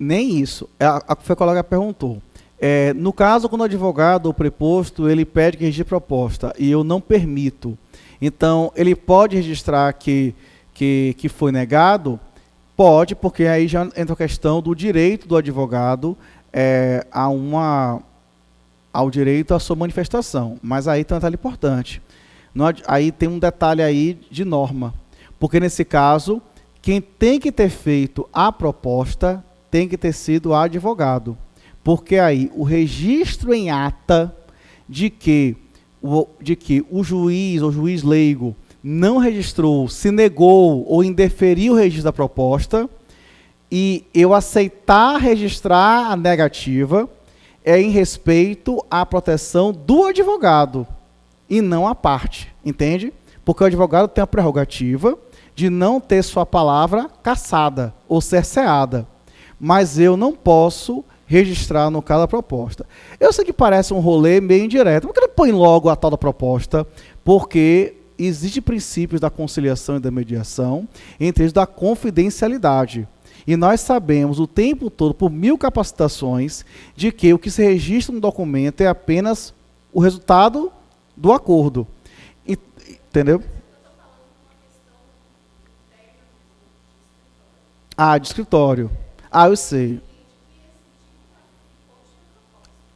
Nem isso. Foi a colega que perguntou. No caso, quando o advogado ou preposto, ele pede que registre proposta e eu não permito, então, ele pode registrar que foi negado? Pode, porque aí já entra a questão do direito do advogado ao direito à sua manifestação. Mas aí tem um detalhe importante. Aí tem um detalhe aí de norma. Porque, nesse caso, quem tem que ter feito a proposta tem que ter sido o advogado. Porque aí o registro em ata de que o juiz ou juiz leigo não registrou, se negou ou indeferiu o registro da proposta, e eu aceitar registrar a negativa, é em respeito à proteção do advogado, e não à parte, entende? Porque o advogado tem a prerrogativa de não ter sua palavra cassada ou cerceada, mas eu não posso registrar no caso da proposta. Eu sei que parece um rolê meio indireto, mas que não põe logo a tal da proposta, porque existem princípios da conciliação e da mediação, entre eles da confidencialidade. E nós sabemos o tempo todo, por 1000 capacitações, de que o que se registra no documento é apenas o resultado do acordo. Entendeu? De escritório. Eu sei.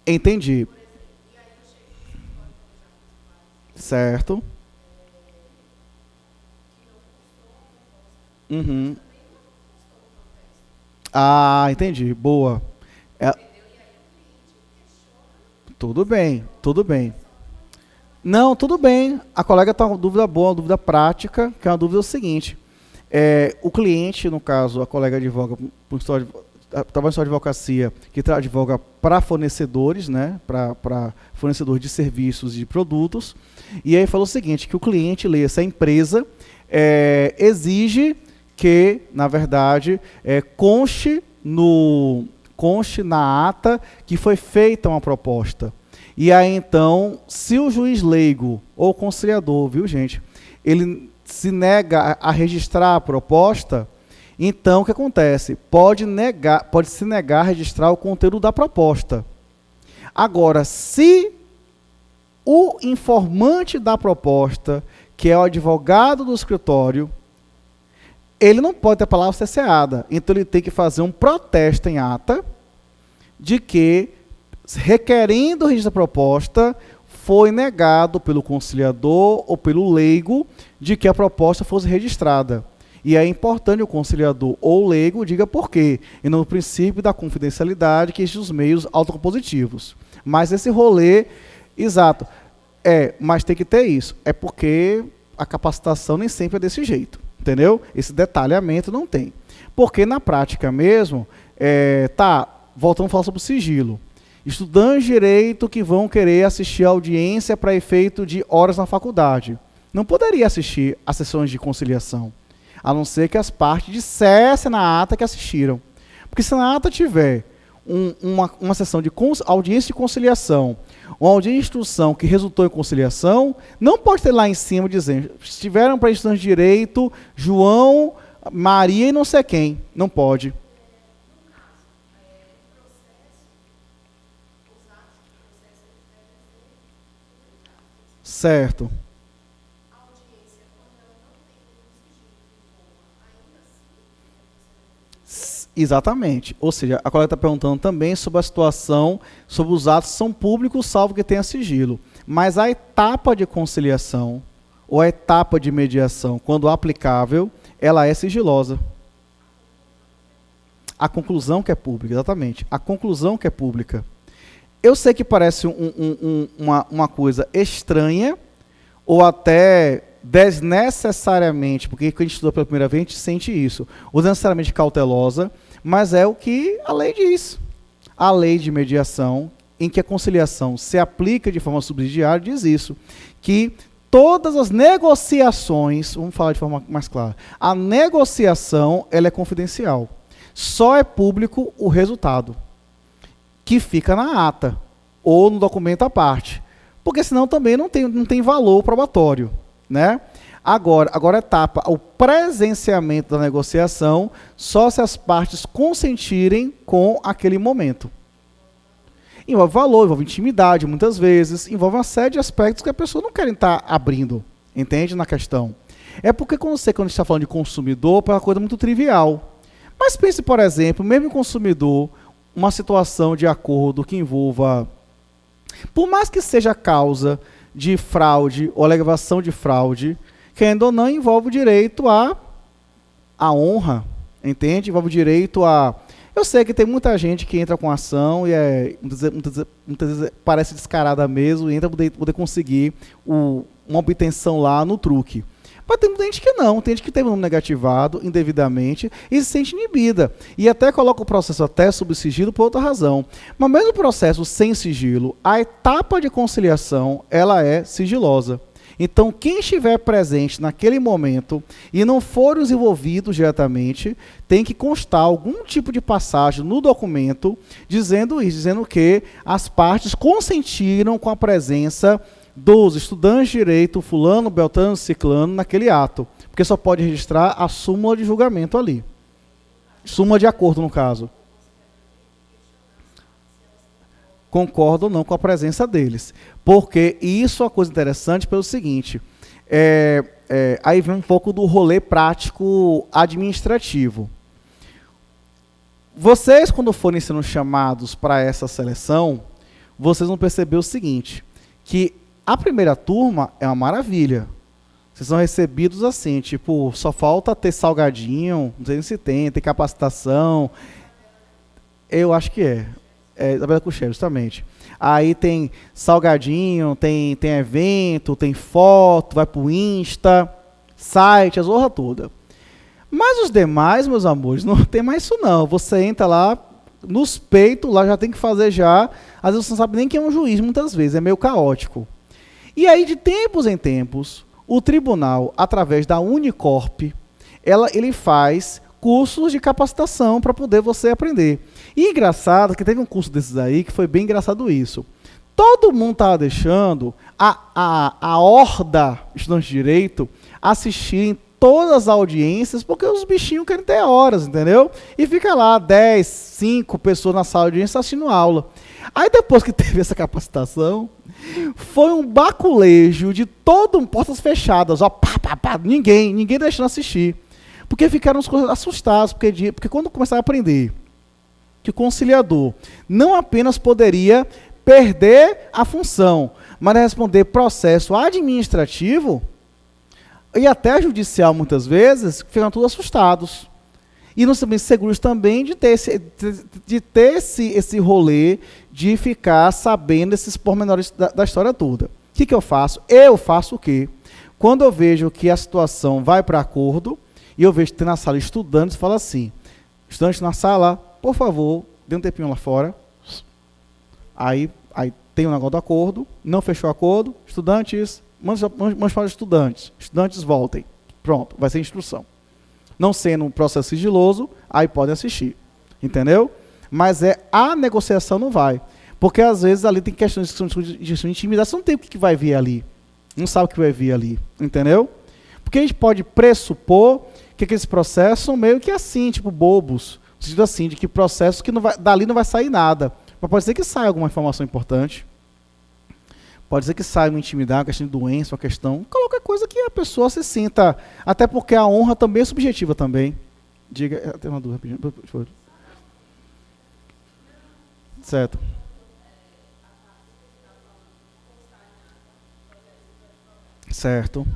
Entendi. Certo. Uhum. Entendi. Boa. Tudo bem, tudo bem. Não, tudo bem. A colega está com uma dúvida boa, uma dúvida prática, que é uma dúvida seguinte. O cliente, no caso, a colega advoga, trabalha em advocacia, que advoga para fornecedores, né, para fornecedores de serviços e de produtos, e aí falou o seguinte, que o cliente, essa empresa, exige que, na verdade, conste na ata que foi feita uma proposta. E aí, então, se o juiz leigo ou conciliador, viu, gente, ele se nega a registrar a proposta, então o que acontece? Pode se negar a registrar o conteúdo da proposta. Agora, se o informante da proposta, que é o advogado do escritório, ele não pode ter a palavra cerceada. Então, ele tem que fazer um protesto em ata de que, requerendo o registro da proposta, foi negado pelo conciliador ou pelo leigo de que a proposta fosse registrada. E é importante o conciliador ou leigo diga por quê, e no princípio da confidencialidade, que existem os meios autocompositivos. Mas esse rolê, exato, mas tem que ter isso. É porque a capacitação nem sempre é desse jeito, entendeu? Esse detalhamento não tem. Porque na prática mesmo, voltando a falar sobre o sigilo. Estudantes de direito que vão querer assistir a audiência para efeito de horas na faculdade. Não poderia assistir a sessões de conciliação, a não ser que as partes dissessem na ata que assistiram. Porque se na ata tiver uma sessão de audiência de conciliação, uma audiência de instrução que resultou em conciliação, não pode ter lá em cima dizendo, estiveram para estudantes de direito, João, Maria e não sei quem. Não pode. Certo. Exatamente. Ou seja, a colega está perguntando também sobre a situação, sobre os atos que são públicos, salvo que tenha sigilo. Mas a etapa de conciliação, ou a etapa de mediação, quando aplicável, ela é sigilosa. A conclusão que é pública, exatamente. A conclusão que é pública. Eu sei que parece uma coisa estranha, ou até desnecessariamente, porque quando a gente estuda pela primeira vez, a gente sente isso, ou desnecessariamente cautelosa, mas é o que a lei diz. A lei de mediação, em que a conciliação se aplica de forma subsidiária, diz isso, que todas as negociações, vamos falar de forma mais clara, a negociação ela é confidencial. Só é público o resultado, que fica na ata, ou no documento à parte. Porque senão também não tem valor probatório, né? Agora a etapa, o presenciamento da negociação, só se as partes consentirem com aquele momento. Envolve valor, envolve intimidade, muitas vezes, envolve uma série de aspectos que a pessoa não quer estar abrindo, entende, na questão. É porque quando a gente está falando de consumidor, é uma coisa muito trivial. Mas pense, por exemplo, mesmo em consumidor, uma situação de acordo que envolva, por mais que seja causa de fraude ou alegação de fraude, que ainda não envolve o direito à honra, entende? Envolve o direito a... Eu sei que tem muita gente que entra com ação e muitas vezes parece descarada mesmo e entra para poder conseguir uma obtenção lá no truque. Mas tem muita gente que não, tem gente que tem o nome negativado indevidamente e se sente inibida. E até coloca o processo até sob sigilo por outra razão. Mas mesmo o processo sem sigilo, a etapa de conciliação, ela é sigilosa. Então, quem estiver presente naquele momento e não for os envolvidos diretamente, tem que constar algum tipo de passagem no documento dizendo isso, dizendo que as partes consentiram com a presença dos estudantes de direito, fulano, beltrano, ciclano, naquele ato. Porque só pode registrar a súmula de julgamento ali. Súmula de acordo, no caso. Concordo ou não com a presença deles. Porque isso é uma coisa interessante pelo seguinte, aí vem um pouco do rolê prático administrativo. Vocês, quando forem sendo chamados para essa seleção, vocês vão perceber o seguinte, que a primeira turma é uma maravilha. Vocês são recebidos assim, tipo, só falta ter salgadinho, não sei se tem capacitação. Eu acho que é. Isabela Cuxé, justamente. Aí tem salgadinho, tem evento, tem foto, vai pro Insta, site, as honra toda. Mas os demais, meus amores, não tem mais isso não. Você entra lá, nos peitos, lá já tem que fazer já. Às vezes você não sabe nem quem é um juiz, muitas vezes, é meio caótico. E aí, de tempos em tempos, o tribunal, através da Unicorp, ele faz cursos de capacitação para poder você aprender. E engraçado, que teve um curso desses aí, que foi bem engraçado isso. Todo mundo estava deixando a horda estudante de direito assistirem todas as audiências, porque os bichinhos querem ter horas, entendeu? E fica lá 10, 5 pessoas na sala de audiência assistindo aula. Aí depois que teve essa capacitação, foi um baculejo de todo portas fechadas, ó, ninguém deixando assistir. Porque ficaram assustados, porque quando começaram a aprender que o conciliador não apenas poderia perder a função, mas responder processo administrativo e até judicial muitas vezes, ficam todos assustados. E não são bem seguros também de ter esse rolê de ficar sabendo esses pormenores da história toda. O que eu faço? Eu faço o quê? Quando eu vejo que a situação vai para acordo, e eu vejo que tem na sala estudantes, fala assim, estudante na sala, por favor, dê um tempinho lá fora. Aí tem um negócio do acordo, não fechou o acordo, estudantes, mande para os estudantes voltem. Pronto, vai ser instrução. Não sendo um processo sigiloso, aí podem assistir. Entendeu? Mas a negociação não vai. Porque às vezes ali tem questões de intimidade, você não tem o que vai vir ali. Não sabe o que vai vir ali. Entendeu? Porque a gente pode pressupor que aqueles processos são meio que assim, tipo bobos. No sentido assim, de que processos que dali não vai sair nada. Mas pode ser que saia alguma informação importante. Pode ser que saia uma intimidade, uma questão de doença, uma questão... Qualquer coisa que a pessoa se sinta. Até porque a honra também é subjetiva também. Diga... Tem uma dúvida rapidinho. Certo. Certo.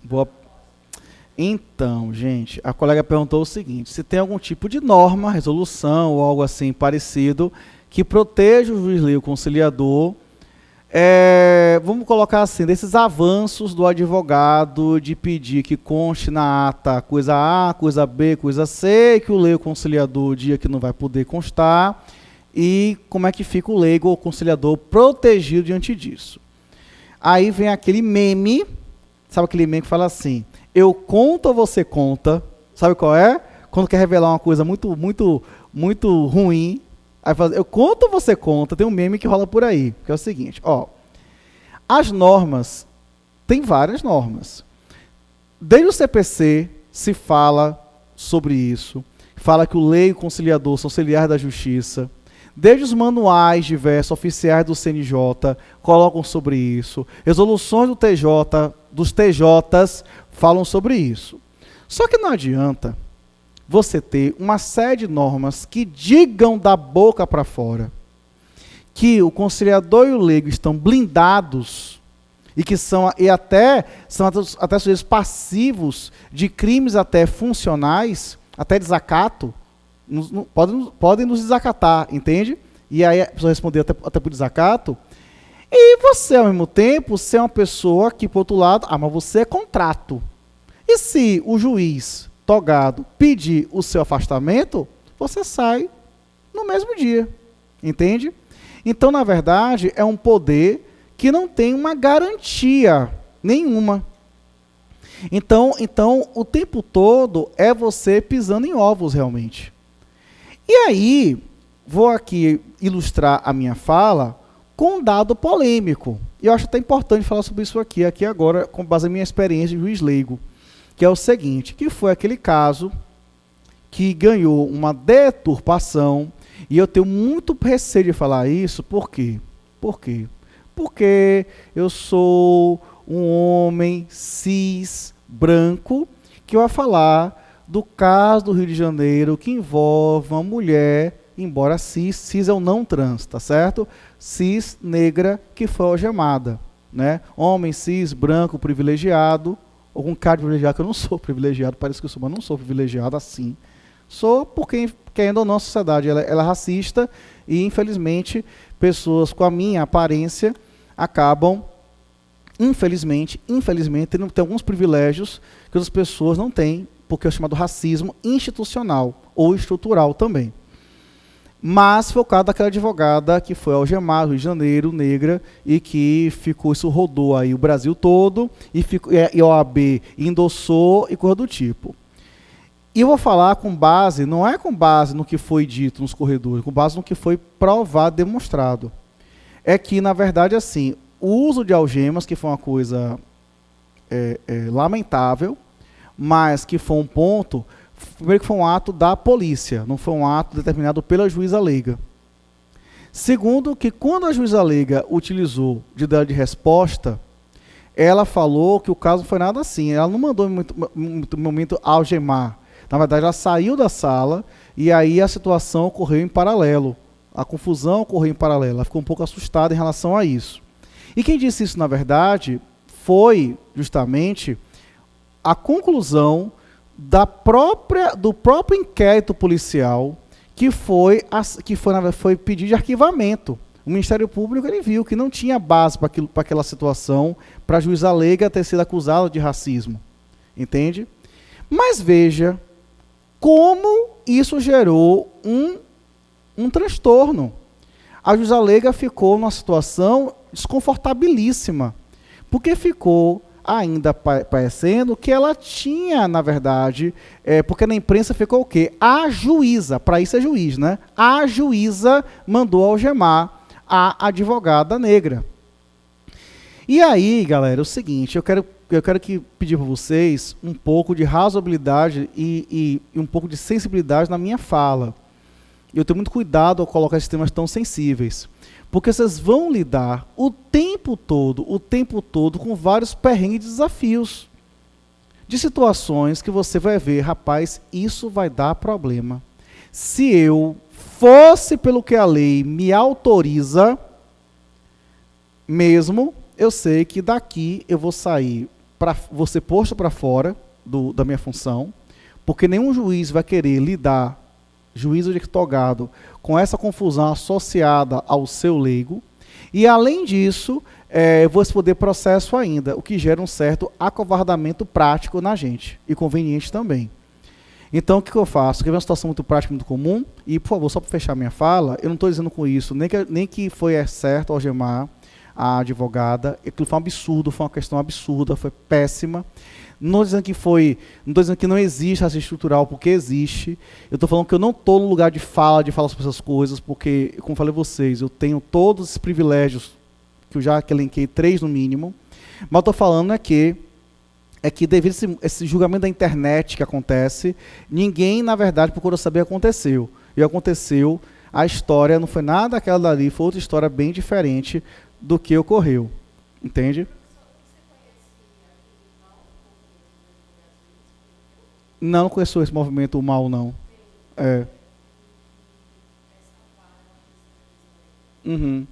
Boa. Então, gente, a colega perguntou o seguinte, se tem algum tipo de norma, resolução ou algo assim parecido que proteja o juiz leigo conciliador, vamos colocar assim, desses avanços do advogado de pedir que conste na ata coisa A, coisa B, coisa C, que o leigo conciliador diga que não vai poder constar, e como é que fica o leigo ou conciliador protegido diante disso. Aí vem aquele meme, sabe aquele meme que fala assim, eu conto ou você conta? Sabe qual é? quando quer revelar uma coisa muito ruim, aí fala, eu conto ou você conta? Tem um meme que rola por aí, que é o seguinte, ó, as normas, tem várias normas. Desde o CPC se fala sobre isso, fala que o leigo conciliador são auxiliares da justiça. Desde os manuais diversos, oficiais do CNJ, colocam sobre isso. Resoluções do TJ, dos TJs, falam sobre isso. Só que não adianta você ter uma série de normas que digam da boca para fora que o conciliador e o leigo estão blindados e que são até sujeitos passivos de crimes até funcionais, até desacato, podem nos desacatar, entende? E aí a pessoa responder até por desacato. E você, ao mesmo tempo, ser uma pessoa que, por outro lado, mas você é contrato. E se o juiz togado pedir o seu afastamento, você sai no mesmo dia, entende? Então, na verdade, é um poder que não tem uma garantia nenhuma. Então, o tempo todo é você pisando em ovos, realmente. E aí, vou aqui ilustrar a minha fala com um dado polêmico. E eu acho até importante falar sobre isso aqui agora, com base na minha experiência de juiz leigo, que é o seguinte, que foi aquele caso que ganhou uma deturpação, e eu tenho muito receio de falar isso, por quê? Por quê? Porque eu sou um homem cis, branco, que vai falar do caso do Rio de Janeiro que envolve uma mulher, embora cis é o não trans, tá certo? Cis, negra, que foi algemada, né? Homem cis, branco, privilegiado, ou com cara de privilegiado, que eu não sou privilegiado, parece que eu sou, mas não sou privilegiado assim. Sou porque, querendo ou não, a sociedade ela é racista e, infelizmente, pessoas com a minha aparência acabam, infelizmente, tem alguns privilégios que as pessoas não têm, porque é o chamado racismo institucional ou estrutural também. Mas foi o caso daquela advogada que foi algemada no Rio de Janeiro, negra, e que isso rodou aí o Brasil todo, e a OAB endossou e coisa do tipo. E eu vou falar com base, não é com base no que foi dito nos corredores, com base no que foi provado, demonstrado. É que, na verdade, assim, o uso de algemas, que foi uma coisa lamentável, mas que foi um ponto, primeiro que foi um ato da polícia, não foi um ato determinado pela juíza leiga. Segundo, que quando a juíza leiga utilizou de dar de resposta, ela falou que o caso não foi nada assim, ela não mandou em muito momento algemar. Na verdade, ela saiu da sala e aí a situação ocorreu em paralelo. A confusão ocorreu em paralelo. Ela ficou um pouco assustada em relação a isso. E quem disse isso, na verdade, foi justamente a conclusão do próprio inquérito policial que foi pedido de arquivamento. O Ministério Público ele viu que não tinha base para aquela situação, para a juíza leiga ter sido acusada de racismo. Entende? Mas veja como isso gerou um transtorno. A juíza leiga ficou numa situação desconfortabilíssima, porque ficou ainda parecendo que ela tinha, na verdade, porque na imprensa ficou o quê? A juíza, para isso é juiz, né? A juíza mandou algemar a advogada negra. E aí, galera, é o seguinte, eu quero pedir para vocês um pouco de razoabilidade e um pouco de sensibilidade na minha fala. Eu tenho muito cuidado ao colocar esses temas tão sensíveis, porque vocês vão lidar o tempo todo com vários perrengues e desafios, de situações que você vai ver, rapaz, isso vai dar problema. Se eu fosse pelo que a lei me autoriza, mesmo, eu sei que daqui eu vou sair, vou ser posto para fora da minha função, porque nenhum juiz vai querer lidar, juiz ou togado, com essa confusão associada ao seu leigo, e além disso, eu vou responder processo ainda, o que gera um certo acovardamento prático na gente, e conveniente também. Então, o que eu faço? Que é uma situação muito prática, muito comum, e, por favor, só para fechar minha fala, eu não estou dizendo com isso nem que foi certo algemar a advogada. Aquilo foi um absurdo, foi uma questão absurda, foi péssima. Não estou dizendo que não existe racismo estrutural, porque existe. Eu estou falando que eu não estou no lugar de falar sobre essas coisas, porque, como falei a vocês, eu tenho todos esses privilégios, que eu já elenquei 3 no mínimo, mas estou falando que devido a esse julgamento da internet que acontece, ninguém, na verdade, procurou saber o que aconteceu. E aconteceu, a história não foi nada aquela dali, foi outra história bem diferente do que ocorreu. Entende? Não conheço esse movimento mal, não. É. Uhum.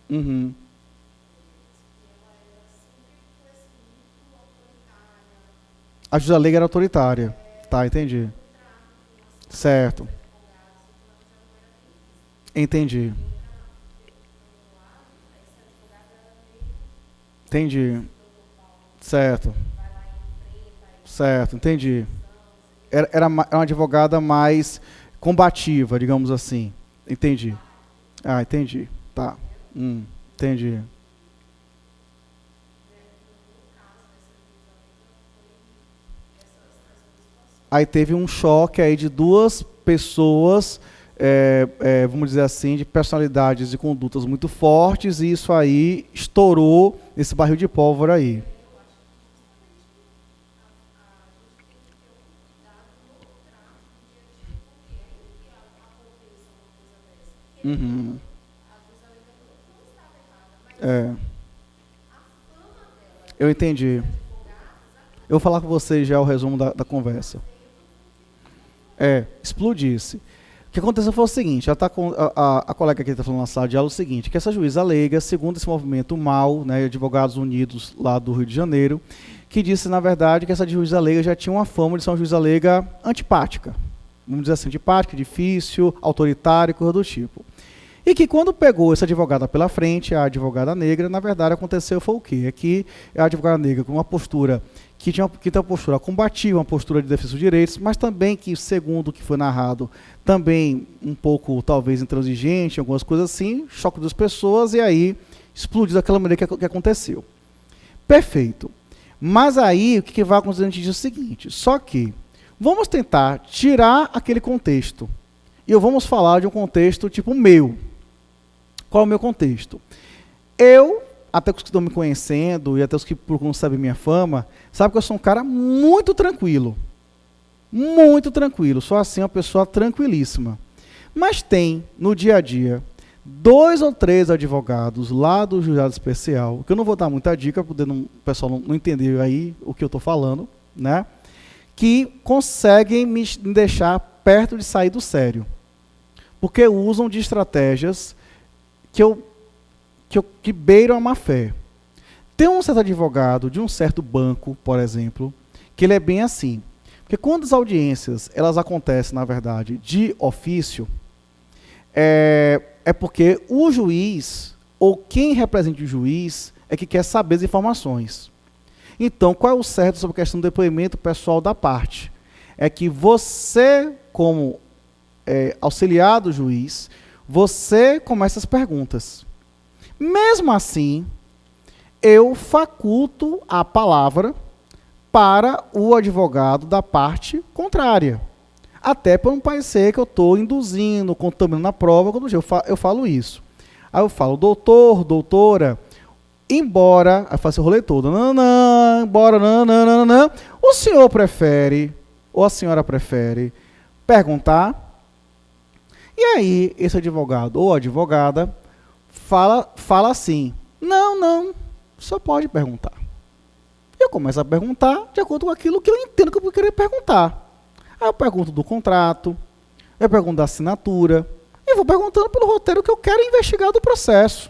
Uhum. A juíza leiga era autoritária. Tá, entendi. Certo. Entendi. Entendi. Certo. Certo, entendi. Era uma advogada mais combativa, digamos assim. Entendi. Ah, entendi. Tá. Entendi. Aí teve um choque aí de 2 pessoas, vamos dizer assim, de personalidades e condutas muito fortes, e isso aí estourou esse barril de pólvora aí. Uhum. É, eu entendi. Eu vou falar com vocês já o resumo da conversa. Explodisse. O que aconteceu foi o seguinte, ela tá com, a colega que está falando na sala de aula é o seguinte, que essa juíza alega, segundo esse movimento MAU, né, Advogados Unidos lá do Rio de Janeiro, que disse, na verdade, que essa juíza leiga já tinha uma fama de ser uma juíza leiga antipática. Vamos dizer assim, antipática, difícil, autoritária, coisa do tipo. E que quando pegou essa advogada pela frente, a advogada negra, na verdade aconteceu foi o quê? É que a advogada negra com uma postura que tem uma postura combativa, uma postura de defesa dos direitos, mas também que, segundo o que foi narrado, também um pouco, talvez, intransigente, algumas coisas assim, choque das pessoas, e aí explodiu daquela maneira que aconteceu. Perfeito. Mas aí, o que vai acontecer? A gente diz o seguinte, só que vamos tentar tirar aquele contexto, e vamos falar de um contexto tipo meu. Qual é o meu contexto? Eu, até os que estão me conhecendo, e até os que procuram saber minha fama, sabem que eu sou um cara muito tranquilo. Muito tranquilo. Sou assim, uma pessoa tranquilíssima. Mas tem, no dia a dia, 2 ou 3 advogados lá do juizado especial, que eu não vou dar muita dica, para o pessoal não entender aí o que eu estou falando, né? Que conseguem me deixar perto de sair do sério. Porque usam de estratégias que beiram a má-fé. Tem um certo advogado de um certo banco, por exemplo, que ele é bem assim. Porque quando as audiências elas acontecem, na verdade, de ofício, é porque o juiz, ou quem representa o juiz, é que quer saber as informações. Então, qual é o certo sobre a questão do depoimento pessoal da parte? É que você, como auxiliar do juiz, você começa as perguntas. Mesmo assim, eu faculto a palavra para o advogado da parte contrária. Até para não parecer que eu estou induzindo, contaminando a prova, quando eu falo isso. Aí eu falo, doutor, doutora, embora, aí faço o rolê todo, embora, o senhor prefere, ou a senhora prefere, perguntar? E aí, esse advogado ou advogada fala assim, não, o senhor pode perguntar. Eu começo a perguntar de acordo com aquilo que eu entendo que eu vou querer perguntar. Aí eu pergunto do contrato, eu pergunto da assinatura, e vou perguntando pelo roteiro que eu quero investigar do processo.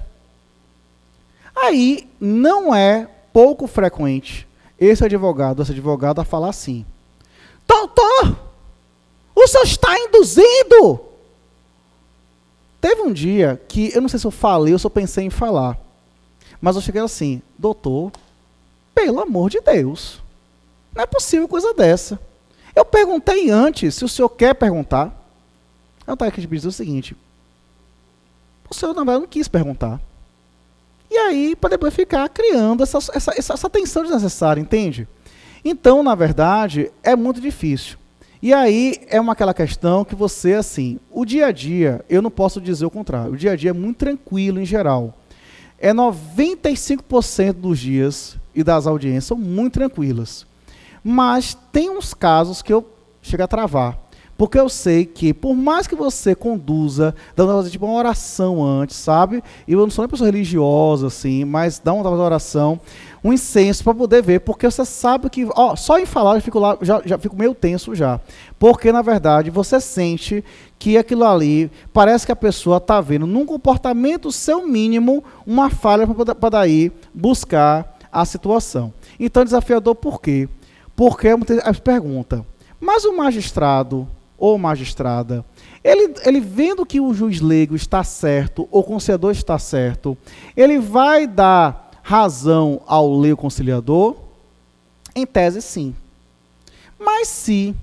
Aí, não é pouco frequente esse advogado, essa advogada falar assim, doutor, o senhor está induzindo. Teve um dia que, eu não sei se eu falei ou se eu pensei em falar, mas eu cheguei assim, doutor, pelo amor de Deus, não é possível coisa dessa. Eu perguntei antes se o senhor quer perguntar. Eu estava aqui te pedindo o seguinte, o senhor na verdade não quis perguntar. E aí, para depois ficar criando essa tensão desnecessária, entende? Então, na verdade, é muito difícil. E aí, é aquela questão que você, assim, o dia a dia, eu não posso dizer o contrário, o dia a dia é muito tranquilo em geral. 95% dos dias e das audiências são muito tranquilas. Mas tem uns casos que eu chego a travar. Porque eu sei que, por mais que você conduza, dando tipo uma oração antes, sabe? E eu não sou nem pessoa religiosa, assim, mas dá uma oração, um incenso para poder ver, porque você sabe que, só em falar eu fico lá, já fico meio tenso já. Porque, na verdade, você sente que aquilo ali, parece que a pessoa está vendo, num comportamento seu mínimo, uma falha para daí buscar a situação. Então, desafiador por quê? Porque a pergunta, mas o magistrado ou magistrada, ele vendo que o juiz leigo está certo, ou o conciliador está certo, ele vai dar razão ao leigo conciliador? Em tese, sim. Mas se,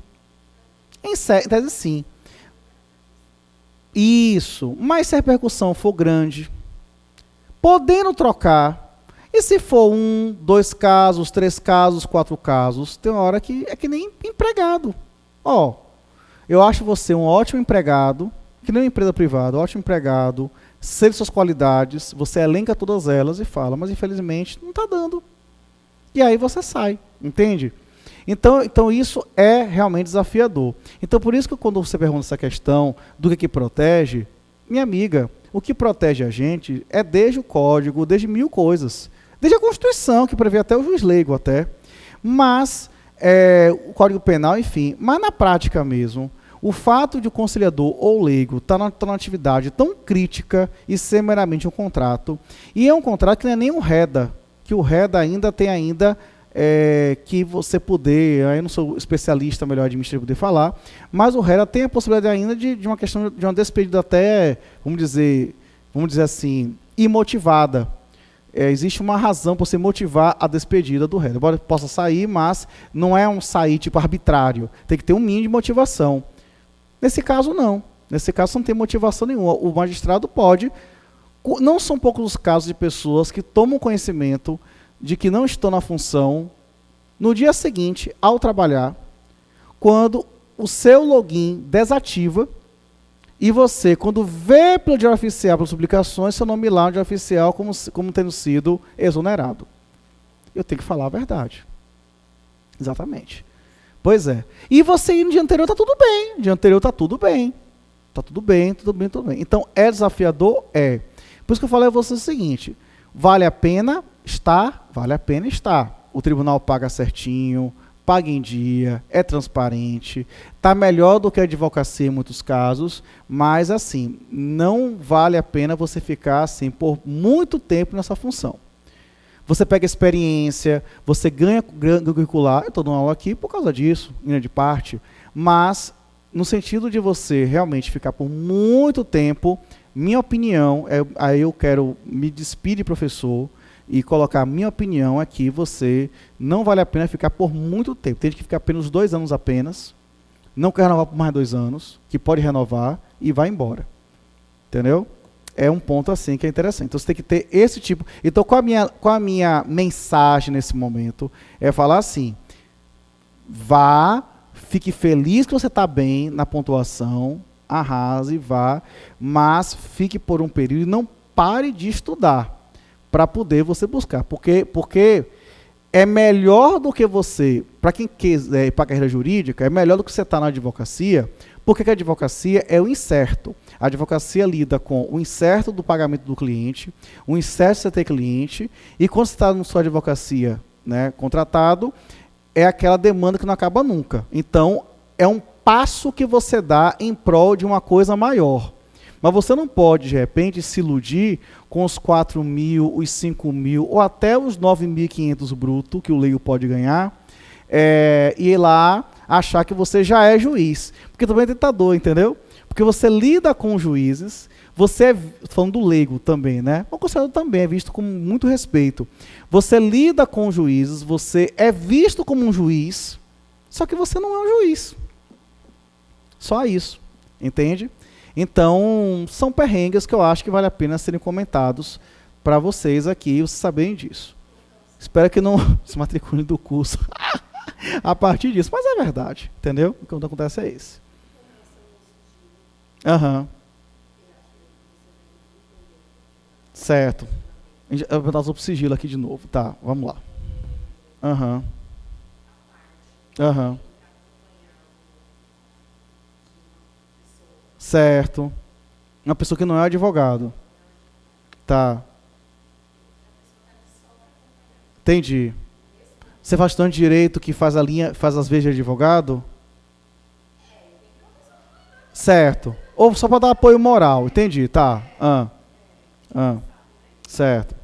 em tese, sim. Isso, mas se a repercussão for grande, podendo trocar, e se for 1, 2 casos, 3 casos, 4 casos, tem uma hora que é que nem empregado. Eu acho você um ótimo empregado, que nem uma empresa privada, ótimo empregado, sei suas qualidades, você elenca todas elas e fala, mas infelizmente não está dando. E aí você sai, entende? Então isso é realmente desafiador. Então por isso que quando você pergunta essa questão do que protege, minha amiga, o que protege a gente é desde o código, desde 1000 coisas. Desde a Constituição, que prevê até o juiz leigo até, mas o Código Penal, enfim. Mas na prática mesmo, o fato de o conciliador ou leigo estar numa atividade tão crítica e ser meramente um contrato, e é um contrato que não é nem um REDA, que o REDA ainda tem que você poder, aí eu não sou especialista melhor administrativo poder falar, mas o REDA tem a possibilidade ainda de uma questão de uma despedida até, vamos dizer assim, imotivada. Existe uma razão para você motivar a despedida do réu. Embora possa sair, mas não é um sair tipo arbitrário. Tem que ter um mínimo de motivação. Nesse caso, não. Nesse caso, não tem motivação nenhuma. O magistrado pode. Não são poucos os casos de pessoas que tomam conhecimento de que não estão na função no dia seguinte, ao trabalhar, quando o seu login desativa. E você, quando vê pelo Diário Oficial, pelas publicações, seu nome lá no Diário Oficial como tendo sido exonerado. Eu tenho que falar a verdade. Exatamente. Pois é. E você ir no dia anterior está tudo bem. No dia anterior está tudo bem. Está tudo bem, tudo bem, tudo bem. Então, é desafiador? É. Por isso que eu falei a você o seguinte, vale a pena estar? Vale a pena estar. O tribunal paga certinho, paga em dia, é transparente, está melhor do que a advocacia em muitos casos, mas assim, não vale a pena você ficar assim por muito tempo nessa função. Você pega experiência, você ganha curricular, eu estou dando aula aqui por causa disso, em grande parte, mas no sentido de você realmente ficar por muito tempo, minha opinião, aí eu quero me despedir, professor, e colocar a minha opinião aqui, você não vale a pena ficar por muito tempo. Tem gente que fica apenas 2 anos apenas, não quer renovar por mais 2 anos, que pode renovar e vai embora. Entendeu? É um ponto assim que é interessante. Então você tem que ter esse tipo. Então qual a minha mensagem nesse momento? É falar assim, fique feliz que você está bem na pontuação, arrase, vá, mas fique por um período e não pare de estudar, para poder você buscar, porque é melhor do que você, para quem quiser ir para a carreira jurídica, é melhor do que você estar na advocacia, porque a advocacia é o incerto. A advocacia lida com o incerto do pagamento do cliente, o incerto de você ter cliente, e quando você está na sua advocacia, né, contratado, é aquela demanda que não acaba nunca. Então, é um passo que você dá em prol de uma coisa maior. Mas você não pode, de repente, se iludir com os 4.000, os 5.000 ou até os 9.500 bruto que o leigo pode ganhar e ir lá achar que você já é juiz. Porque também é tentador, entendeu? Porque você lida com juízes, você falando do leigo também, né? O conselheiro também é visto com muito respeito. Você lida com juízes, você é visto como um juiz, só que você não é um juiz. Só isso, entende? Então, são perrengues que eu acho que vale a pena serem comentados para vocês aqui, vocês saberem disso. Espero que não se matriculem do curso a partir disso, mas é verdade, entendeu? O que acontece é esse. Aham. Certo. Eu vou dar sobre o sigilo aqui de novo. Tá, vamos lá. Aham. Aham. Certo. Uma pessoa que não é advogado. Tá. Entendi. Você faz tanto direito que faz a linha, faz as vezes de advogado? Certo. Ou só para dar apoio moral, entendi, tá. Certo.